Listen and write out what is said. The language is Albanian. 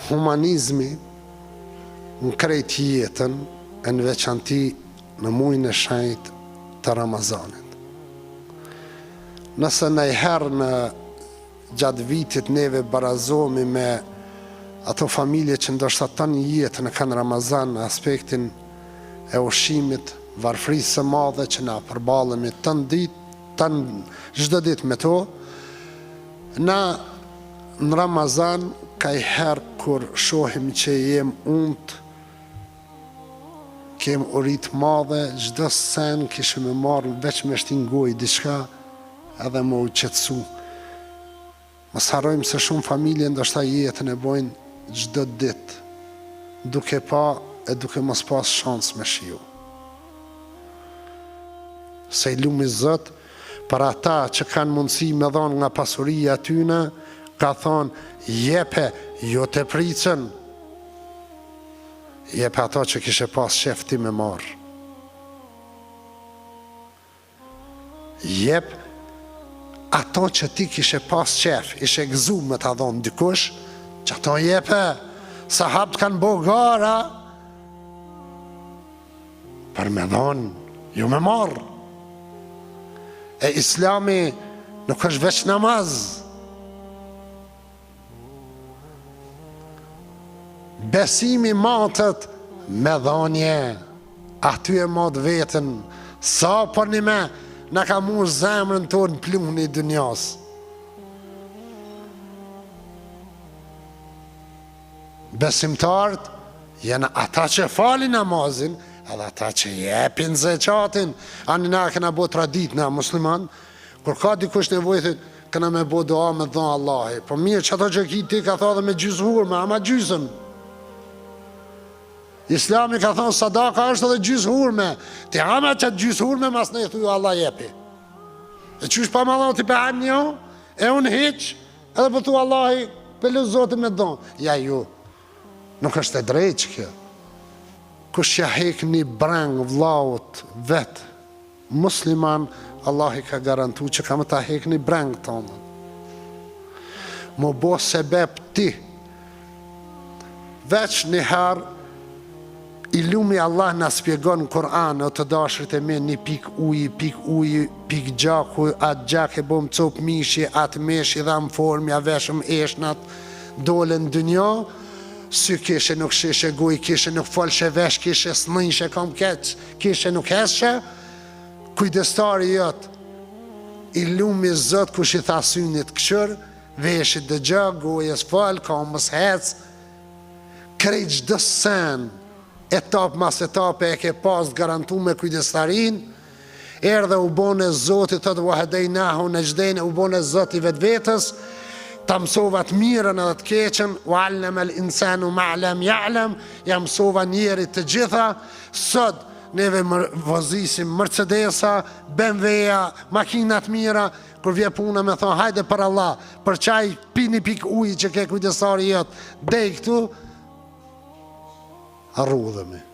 humanizmi në krejt jetën e në veçanti në muajin e shenjtë të Ramazanit. Nëse ndonjëherë në gjatë vitit neve barazohemi me ato familje që ndoshta tani jetën e kanë Ramazan në aspektin e ushqimit, varfërisë së madhe që na përballemi çdo ditë me to, na në Ramazan kajherë kur shohim që jem unt, kem urit madhe, çdo sen kishim e marrë veç me shtingoj diçka edhe më u qetësu. Mos harrojmë se shumë familje ndoshta jetën e bojnë çdo ditë, duke pa e duke mos pas shans me shiu. Se i lumi Zot për ata që kanë mundësi me dhonë nga pasuria tyne, ka thonë, jepe, jo të pricën, jepe ato që kishe pas shef ti me marë. Jep ato që ti kishe pas shef, ishe gëzu me ta dhonë dikush, që ato jepe, sahabët kanë bo gara, për me dhonë, jo me marë. E Islami nuk është veç namaz. Besimi matët me dhonje, aty e matë vetën, sa për një me, në ka mush zemrën tonë pluhën i dënjas. Besimtarët janë ata që falin namazin, edhe ata që jepin zeqatin. Ani na këna bo tradit na musliman, kur ka dikush nevojë, këna me bo doa me dhonë Allahi. Po mirë që ato që ki ti ka tha dhe me gjysë hurme, ama gjysën. Islami ka thonë sadaka është edhe gjysë hurme. Ti ama që gjysë hurme mas ne thuju Allah jepi. E qysh pa ma dhonë ti pe anë njo, e unë hiq, edhe për thu Allahi pelu zotin me dhonë. Ja ju, nuk është e drejtë kjo. Kush ja hek një breng vllaut vetë, musliman, Allah i ka garantu që ka më ta hek një breng tonë. Më bo sebeb ti. Veç një herë, i lumi Allah në spjegon në Kur'an, o të dashrit e me një pik uji, pik gjaku, atë gjak e bom cop mishi, atë meshi dhe më formja, veshëm eshnat, dole në dënjo, sy kishe nuk shishe guj, kishe nuk falshe vesh, kishe snëjshe kam keq, kishe nuk heshe, kujdestari jëtë, i lumi Zot kush i tha synit këshër, veshit dhe gjë, gojes fal, ka mës hec, krejt gjdo sen, etap mas etap e ke pas garantu me kujdestarin, erdhe u bone Zotit të të wahedejnahu në gjdejnë, u bone Zoti vetë vetës, ta mësova të mirën edhe të keqen, u allem el insanu ma'lem ja'lem, ja mësova njerit të gjitha, sot neve vozisim Mercedesa, BMW-ja, makinat mira, kur vje puna me thonë, hajde për Allah, për qaj pini pik uji që ke kujdesari jëtë, dej këtu, arrudhemi.